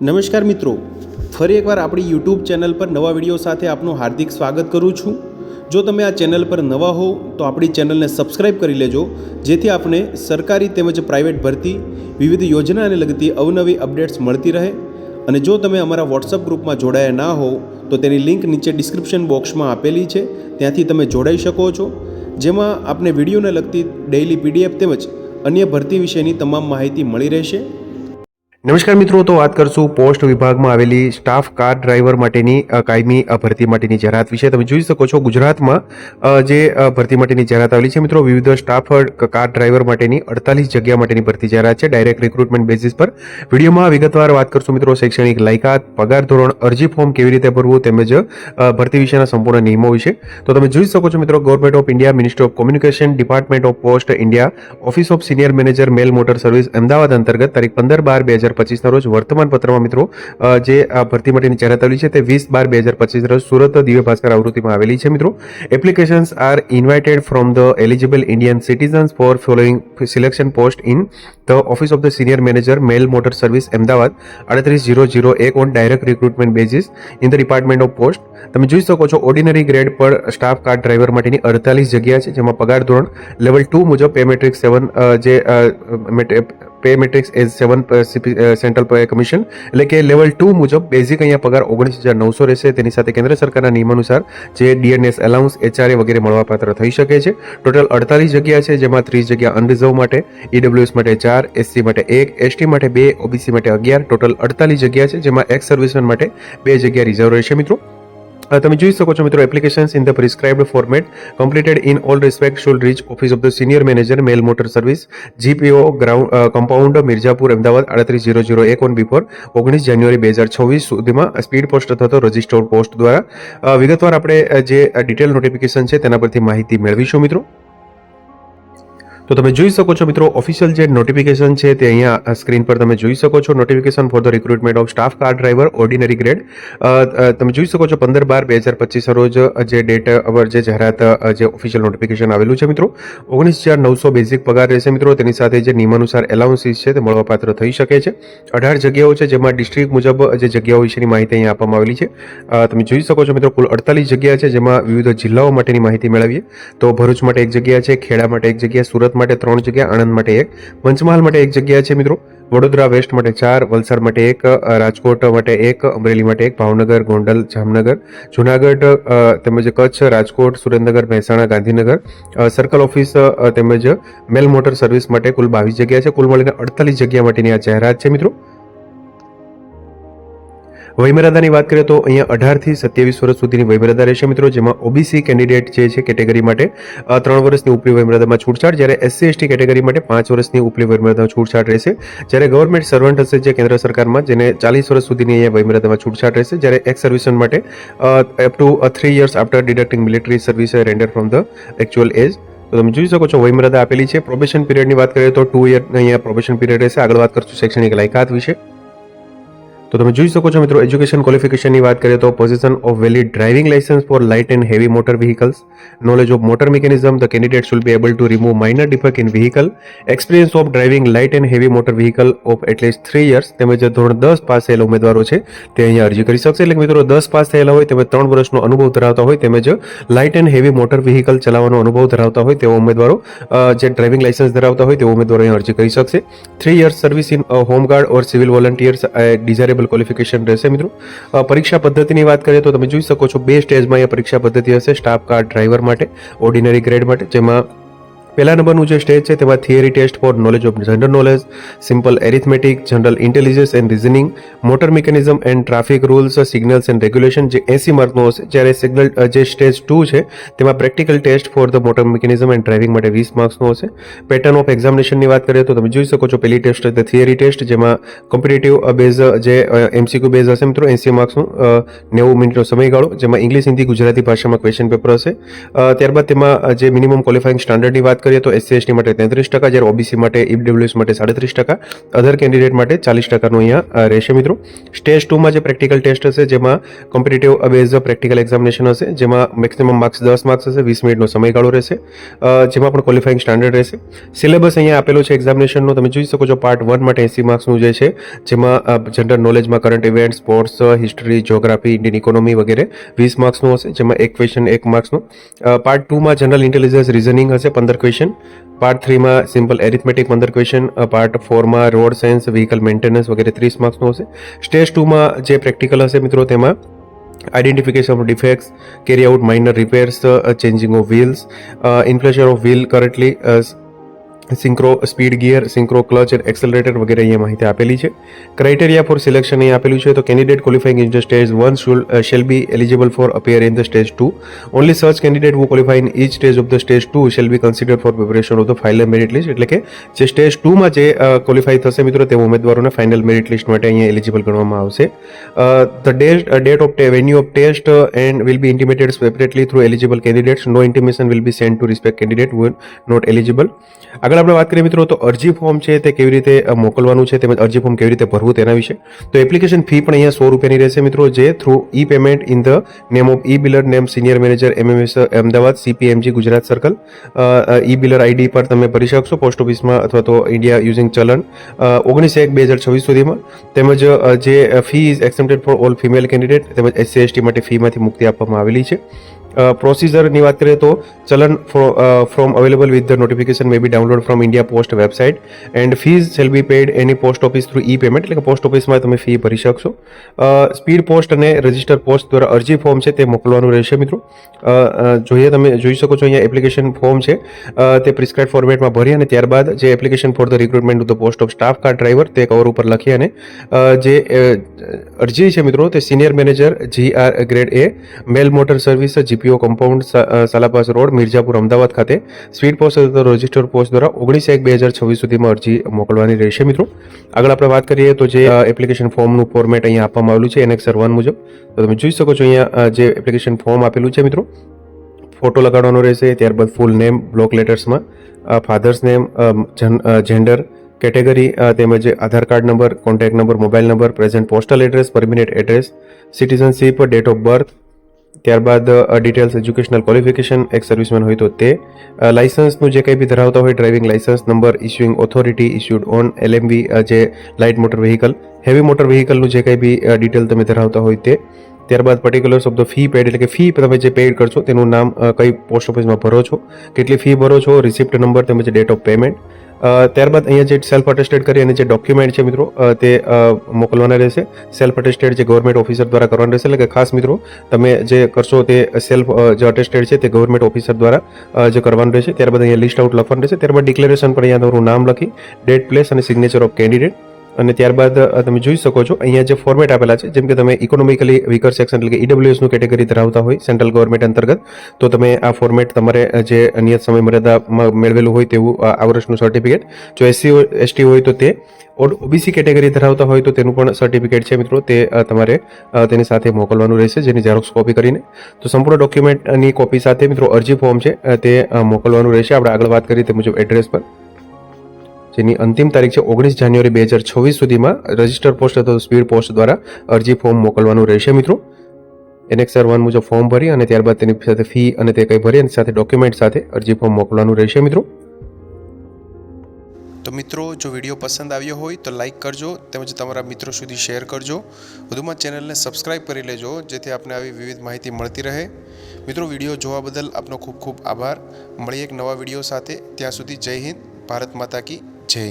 નમસ્કાર મિત્રો, ફરી એકવાર આપણી યુટ્યુબ ચેનલ પર નવા વિડીયો સાથે આપનું હાર્દિક સ્વાગત કરું છું। જો તમે આ ચેનલ પર નવા હો તો આપણી ચેનલને સબસ્ક્રાઈબ કરી લેજો, જેથી આપને સરકારી તેમજ પ્રાઇવેટ ભરતી વિવિધ યોજનાને લગતી અવનવી અપડેટ્સ મળતી રહે। અને જો તમે અમારા વોટ્સઅપ ગ્રુપમાં જોડાયા ના હો તો તેની લિંક નીચે ડિસ્ક્રિપ્શન બોક્સમાં આપેલી છે, ત્યાંથી તમે જોડાઈ શકો છો, જેમાં આપને વિડીયોને લગતી ડેઇલી પીડીએફ તેમજ અન્ય ભરતી વિશેની તમામ માહિતી મળી રહેશે। નમસ્કાર મિત્રો, તો વાત કરશું પોસ્ટ વિભાગમાં આવેલી સ્ટાફ કાર ડ્રાઈવર માટેની કાયમી ભરતી માટેની જાહેરાત વિશે। તમે જોઈ શકો છો ગુજરાતમાં જે ભરતી માટેની જાહેરાત આવેલી છે મિત્રો, વિવિધ સ્ટાફ કાર ડ્રાઈવર માટેની 48 જગ્યા માટેની ભરતી જાહેરાત છે ડાયરેક્ટ રિક્રુટમેન્ટ બેઝિસ પર। વિડીયોમાં વિગતવાર વાત કરશું મિત્રો શૈક્ષણિક લાયકાત, પગાર ધોરણ, અરજી ફોર્મ કેવી રીતે ભરવું તેમજ ભરતી વિશેના સંપૂર્ણ નિયમો વિશે। તો તમે જોઈ શકો છો મિત્રો, government of India, ministry of communication, department of post India, office of senior manager, mail motor service, Ahmedabad અંતર્ગત તારીખ 15/12/2025 ના રોજ વર્તમાન પત્રમાં મિત્રો જે ભરતી માટેની જાહેરાત આવેલી છે તે 20/12/2025 રોજ સુરત દિવ્ય ભાસ્કર આવૃત્તિમાં આવેલી છે મિત્રો। Applications are invited from the eligible Indian citizens for following selection post in the office of the senior manager, mail motor service, Ahmedabad 38001 on direct recruitment basis in the department of post. તમે જોઈ શકો છો ordinary grade પર staff car driver માટેની 48 જગ્યા છે, જેમાં પગાર ધોરણ લેવલ 2 મુજબ pay matrix 7 pay matrix as 7 central pay commission એટલે કે લેવલ 2 મુજબ બેઝિક અહીંયા પગાર 19,900 રહેશે। તેની સાથે કેન્દ્ર સરકારના નિયમાનુસાર જે ડીએનએસ એલાઉન્સ, એચઆરએ વગેરે મળવાપાત્ર થઈ શકે છે। ટોટલ 48 જગ્યા છે, જેમાં 30 જગ્યા અનરિઝર્વ માટે, ઈડબ્લ્યુએસ માટે 4, એસસી માટે 1, એસટી માટે 2, ઓબીસી માટે 11, ટોટલ 48 જગ્યા છે, જેમાં એક્સ સર્વિસમેન માટે 2 જગ્યા રિઝર્વ રહેશે મિત્રો। તમે જોઈ શકો છો મિત્રો, applications in the prescribed format completed in all respect should reach office of the senior manager, mail motor service, GPO ground compound, Mirzapur, Ahmedabad 38001 on before 19 January 2024 સુધીમાં સ્પીડ પોસ્ટ અથવા તો રજિસ્ટર્ડ પોસ્ટ દ્વારા। વિગતવાર આપણે જે ડિટેલ નોટિફિકેશન છે તેના પરથી માહિતી મેળવીશું મિત્રો। તો તમે જોઈ શકો છો મિત્રો, ઓફિશિયલ જે નોટિફિકેશન છે તે અહીંયા સ્ક્રીન પર તમે જોઈ શકો છો। Notification four the recruitment of staff car driver ordinary grade તમે જોઈ શકો છો 15/12/2025 રોજ જે ડેટ જે જાહેરાત જે ઓફિશિયલ નોટિફિકેશન આવેલું છે મિત્રો। 19,900 બેઝિક પગાર રહેશે મિત્રો। તેની સાથે જે નિયમાનુસાર એલાઉન્સીસ છે તે મળવાપાત્ર થઈ શકે છે। 18 જગ્યાઓ છે, જેમાં ડિસ્ટ્રિક્ટ મુજબ જે જગ્યાઓ વિશેની માહિતી અહીંયા આપવામાં આવેલી છે। તમે જોઈ શકો છો મિત્રો, કુલ 48 જગ્યા છે, જેમાં વિવિધ જિલ્લાઓ માટેની માહિતી મેળવીએ તો ભરૂચ માટે 1 જગ્યા છે, ખેડા માટે 1 જગ્યા, સુરત માટે 3 જગ્યા, આણંદ માટે 1, પંચમહાલ માટે 1 જગ્યા છે મિત્રો, વડોદરા વેસ્ટ માટે 4, વલસાડ માટે 1, રાજકોટ માટે 1, અમરેલી માટે 1, ભાવનગર, ગોંડલ, જામનગર, જુનાગઢ તેમજ કચ્છ, રાજકોટ, સુરેન્દ્રનગર, મહેસાણા, ગાંધીનગર સર્કલ ઓફિસ તેમજ મેલ મોટર સર્વિસ માટે કુલ 22 જગ્યા છે। કુલ મળીને 48 જગ્યા માટેની આ જાહેરાત છે મિત્રો। વયમર્યાદાની વાત કરીએ તો અહીંયા 18 થી 27 વર્ષ સુધીની વયમર્યાદા રહેશે મિત્રો, જેમાં ઓબીસી કેન્ડિડેટ જે છે કેટેગરી માટે 3 વર્ષની ઉપલી વયમર્યાદામાં છૂટછાટ, જ્યારે એસસી એસટી કેટેગરી માટે 5 વર્ષની ઉપલી વયમર્યાદામાં છૂટછાટ રહેશે। જ્યારે ગવર્મેન્ટ સર્વન્ટ હશે જે કેન્દ્ર સરકારમાં, જેને 40 વર્ષ સુધીની અહીંયા વયમર્યાદામાં છૂટછાટ રહેશે। જ્યારે એક્સ સર્વિસમેન માટે up to 3 years after deducting military service render from the actual age. તો તમે જોઈ શકો છો વયમર્યાદા આપેલી છે। પ્રોબેશન પીરિયડની વાત કરીએ તો 2 year અહીંયા પ્રોબેશન પીરિયડ રહેશે। આગળ વાત કરશું શૈક્ષણિક લાયકાત વિશે। તો તમે જોઈ શકો છો મિત્રો, એજ્યુકેશન ક્વોલિફિકેશનની વાત કરીએ તો position of valid driving licence for light and heavy motor vehicles, knowledge of motor mechanism, the candidate should be able to remove minor defect in vehicle, experience of driving light and heavy motor vehicle of at least 3 years, તેમજ ધોરણ 10 pass થયેલા ઉમેદવારો છે તે અહીંયા અરજી કરી શકશે। એટલે મિત્રો 10 પાસ થયેલા હોય તેમજ 3 વર્ષનો અનુભવ ધરાવતા હોય તેમજ light and heavy motor vehicle ચલાવવાનો અનુભવ ધરાવતા હોય તેવા ઉમેદવારો જે ડ્રાઇવિંગ લાયસન્સ ધરાવતા હોય તેવા ઉમેદવારો અહીંયા અરજી કરી શકશે। 3 years service in home guard or civil volunteers desirable qualification રહેશે મિત્રો। પરીક્ષા પદ્ધતિની વાત કરીએ તો તમે જોઈ શકો છો 2 સ્ટેજમાં અહીંયા પરીક્ષા પદ્ધતિ હશે સ્ટાફ કાર ડ્રાઈવર માટે ઓર્ડિનરી ગ્રેડ માટે, જેમાં પહેલા નંબરનું જે સ્ટેજ છે તેમાં theory test for knowledge of general knowledge, simple arithmetic, general intelligence and reasoning, motor mechanism and traffic rules, signals and regulation, જે 80 માર્કનો હશે। જ્યારે સિગ્નલ જે સ્ટેજ 2 છે તેમાં practical test for the motor mechanism and driving માટે 20 માર્ક્સનો હશે। Pattern of એક્ઝામિનેશનની વાત કરીએ તો તમે જોઈ શકો છો પહેલી ટેસ્ટ ધ થિયરી ટેસ્ટ, જેમાં કોમ્પિટિટિવ બેઝ જે એમસીક્યુ બેઝ હશે મિત્રો, 80 માર્ક્સનું 90 મિનિટનો સમયગાળો, જેમાં ઇંગ્લિશ, હિન્દી, ગુજરાતી ભાષામાં ક્વેશ્ચન પેપર હશે। ત્યારબાદ તેમાં જે મિનિમમ ક્વોલિફાઇંગ સ્ટાન્ડર્ડની વાત કરીએ તો SC/ST માટે 33%, જ્યારે OBC માટે EWS માટે 37%, અધર કેન્ડિડેટ માટે 40%નું અહીંયા રહેશે મિત્રો. સ્ટેજ 2માં જે પ્રેક્ટિકલ ટેસ્ટ હશે જેમાં કોમ્પિટિટિવ બેઝ પ્રેક્ટિકલ એક્ઝામિનેશન હશે, જેમાં મેક્સિમમ માર્ક્સ 10 માર્ક્સ હશે, 20 મિનિટનો સમયગાળો રહેશે, જેમાં પણ ક્વોલિફાઈંગ સ્ટાન્ડર્ડ રહેશે. સિલેબસ અહીંયા આપેલો છે એક્ઝામિનેશનનો, તમે જોઈ શકો છો. પાર્ટ 1 માટે 80 માર્ક્સનું જે છે, જેમાં જનરલ નોલેજમાં current event, sports, history, geography, Indian economy વગેરે 20 માર્ક્સનું હશે, જેમાં એક ક્વેશ્ચન 1 માર્ક્સનું. પાર્ટ 2માં જનરલ ઇન્ટેલિજન્સ રિઝનિંગ હશે 15 ક્વેશ્ચન. પાર્ટ 3માં સિમ્પલ એરિથમેટિક 15 ક્વેશ્ચન. પાર્ટ 4માં રોડ સાયન્સ, વ્હીકલ મેન્ટેનન્સ વગેરે 30 માર્ક્સનું હશે. સ્ટેજ 2માં જે પ્રેક્ટિકલ હશે મિત્રો, તેમાં identification of defects, carry out minor repairs, changing of wheels, inflation of wheel currently, synchro speed gear, synchro clutch and accelerator વગેરે અહીંયા માહિતી આપેલી છે. ક્રાઇટેરિયા ફોર સિલેક્શન અહીં આપેલું છે. તો candidate qualifying in the stage 1 shall be eligible for appear in the stage 2. Only such candidate who qualify in each stage of the stage 2 shall be considered for preparation of the final merit list. એટલે કે જે stage 2માં જે qualify થશે મિત્રો, તે ઉમેદવારોને final merit list માટે અહીંયા એલિજિબલ ગણવામાં આવશે. The date of venue of test and will be intimated separately through eligible candidates. No intimation will be send to respect candidate who not eligible. આગળ આપણે વાત કરીએ મિત્રો, તો અરજી ફોર્મ છે તે કેવી રીતે મોકલવાનું છે, તેમજ અરજી ફોર્મ કેવી રીતે ભરવું તેના વિશે. તો એપ્લિકેશન ફી પણ અહીંયા 100 રૂપિયાની રહેશે મિત્રો, જે through e payment in the name of e biller, name senior manager MMS Ahmedabad, CPMG Gujarat circle. E biller ID પર તમે ભરી શકશો પોસ્ટ ઓફિસમાં અથવા તો ઇન્ડિયા યુઝિંગ ચલણ 19/1/2026 સુધીમાં. તેમજ જે fee is accepted for all female candidate, તેમજ SC/ST માટે ફીમાંથી મુક્તિ આપવામાં આવેલી છે. પ્રોસીજરની વાત કરીએ તો challan from available with the notification may be download from India post website and fees shall be paid any post office through e payment. એટલે કે પોસ્ટ ઓફિસમાં તમે ફી ભરી શકશો. સ્પીડ પોસ્ટ અને રજિસ્ટર પોસ્ટ દ્વારા અરજી ફોર્મ છે તે મોકલવાનું રહેશે મિત્રો. તમે જોઈ શકો છો અહીંયા એપ્લિકેશન ફોર્મ છે તે પ્રિસ્ક્રાઇબ ફોર્મેટમાં ભરી અને ત્યારબાદ જે application for the recruitment of the post of staff car driver તે કવર ઉપર લખી અને જે અરજી છે મિત્રો, તે senior manager GR grade A mail motor service GPO compound Salapas road Mirzapur Ahmedabad ખાતે સ્પીડ પોસ્ટ અથવા રજિસ્ટર પોસ્ટ દ્વારા 19/1/2026 સુધીમાં અરજી મોકલવાની રહેશે મિત્રો. આગળ આપણે વાત કરીએ તો જે એપ્લિકેશન ફોર્મનું ફોર્મેટ અહીંયા આપવામાં આવેલું છે એનેક્સર 1 મુજબ. તો તમે જોઈ શકો છો અહીંયા જે એપ્લિકેશન ફોર્મ આપેલું છે મિત્રો, ફોટો લગાડવાનો રહેશે, ત્યારબાદ ફૂલ નેમ બ્લોક લેટર્સમાં, ફાધર્સ નેમ, જેન્ડર, કેટેગરી, તેમજ Aadhaar card number, contact number, mobile number, present postal address, permanent address, citizenship, date of birth, ત્યારબાદ details, educational qualification, ex serviceman હોય તો તે, લાઇસન્સનું જે કંઈ બી ધરાવતા હોય, driving licence number, issuing authority, issued on LMV જે light motor vehicle, heavy motor વ્હીકલનું જે કંઈ બી ડિટેલ તમે ધરાવતા હોય તે. ત્યારબાદ particulars of the fee pad, એટલે કે ફી તમે જે પેડ કરશો તેનું નામ, કઈ પોસ્ટ ઓફિસમાં ભરો છો, કેટલી ફી ભરો છો, રિસિપ્ટ નંબર તેમજ ડેટ ઓફ પેમેન્ટ. ત્યારબાદ અહીંયા જે સેલ્ફ અટેસ્ટેડ કરી અને જે ડોક્યુમેન્ટ છે મિત્રો તે મોકલવાના રહેશે. સેલ્ફ અટેસ્ટેડ જે ગવર્મેન્ટ ઓફિસર દ્વારા કરવાનું રહેશે. એટલે કે ખાસ મિત્રો તમે જે કરશો તે સેલ્ફ જે અટેસ્ટેડ છે તે ગવર્મેન્ટ ઓફિસર દ્વારા જે કરવાનું રહેશે. ત્યારબાદ અહીંયા લિસ્ટ આઉટ લખવાનું રહેશે. ત્યારબાદ ડિક્લેરેશન પર અહીંયા તમારું નામ લખી, ડેટ, પ્લેસ અને સિગ્નેચર ઓફ કેન્ડિડેટ. અને ત્યારબાદ તમે જોઈ શકો છો અહીંયા જે ફોર્મેટ આપેલા છે, જેમ કે તમે ઇકોનોમિકલી વીકર સેક્શન એટલે કે EWS નું કેટેગરી ધરાવતા હોય સેન્ટ્રલ ગવર્મેન્ટ અંતર્ગત, તો તમે આ ફોર્મેટ તમારે જે નિયત સમય મર્યાદામાં મેળવેલું હોય તેવું આ વર્ષનું સર્ટિફિકેટ, જો SC/ST હોય તો તે, OBC કેટેગરી ધરાવતા હોય તો તેનું પણ સર્ટિફિકેટ છે મિત્રો, તે તમારે તેની સાથે મોકલવાનું રહેશે, જેની ઝેરોક્સ કોપી કરીને. તો સંપૂર્ણ ડોક્યુમેન્ટની કોપી સાથે મિત્રો અરજી ફોર્મ છે તે મોકલવાનું રહેશે. આપણે આગળ વાત કરીએ તે મુજબ એડ્રેસ પર, જેની અંતિમ તારીખ છે 19 જાન્યુઆરી 2026 સુધીમાં રજિસ્ટર પોસ્ટ અથવા સ્પીડ પોસ્ટ દ્વારા અરજી ફોર્મ મોકલવાનું રહેશે મિત્રો. એનેક્સર 1 મુજબ ફોર્મ ભરી અને ત્યારબાદ તેની સાથે ફી અને તે કંઈ ભરી અને સાથે ડોક્યુમેન્ટ સાથે અરજી ફોર્મ મોકલવાનું રહેશે મિત્રો. તો મિત્રો, જો વિડીયો પસંદ આવ્યો હોય તો લાઇક કરજો, તેમજ તમારા મિત્રો સુધી શેર કરજો. વધુમાં ચેનલને સબસ્ક્રાઈબ કરી લેજો, જેથી આપને આવી વિવિધ માહિતી મળતી રહે. મિત્રો, વિડીયો જોવા બદલ આપનો ખૂબ ખૂબ આભાર. મળીએ એક નવા વિડીયો સાથે. ત્યાં સુધી જય હિન્દ, ભારત માતા કી જય.